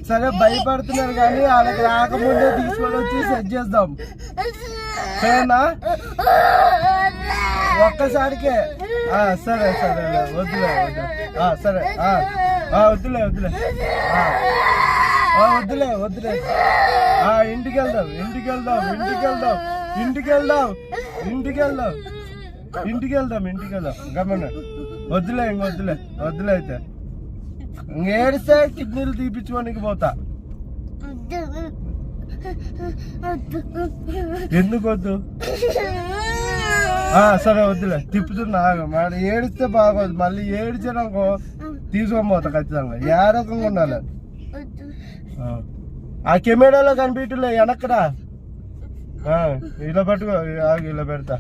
సరే భయపడుతున్నారు కానీ వాళ్ళకి రాకముందే తీసుకొని వచ్చి సెట్ చేద్దాం. సరేనా? ఒక్కసారికే సరే సరే వద్దులే సరే వద్దులే వద్దులే వద్దులే వద్దులే ఇంటికి వెళ్దాం ఇంటికి వెళ్దాం ఇంటికి వెళ్దాం ఇంటికి వెళ్దాం ఇంటికి వెళ్దాం ఇంటికి వెళ్దాం ఇంటికి వెళ్దాం గమన వద్దులే ఇంక వద్దులే వద్దులే అయితే ఏడిస్తే కిడ్నీలు తీపించుకోనికి పోతా. ఎందుకు వద్దు? సరే వద్దులే తిప్పుతున్నా మరి ఏడిస్తే బాగోదు. మళ్ళీ ఏడిచానుకో తీసుకొని పోతా ఖచ్చితంగా. ఏ రకంగా ఉండాలి? ఆ కెమెరాలో కనిపించలే వెనక్కడా ఇలా పట్టుకో ఇలా పెడతా.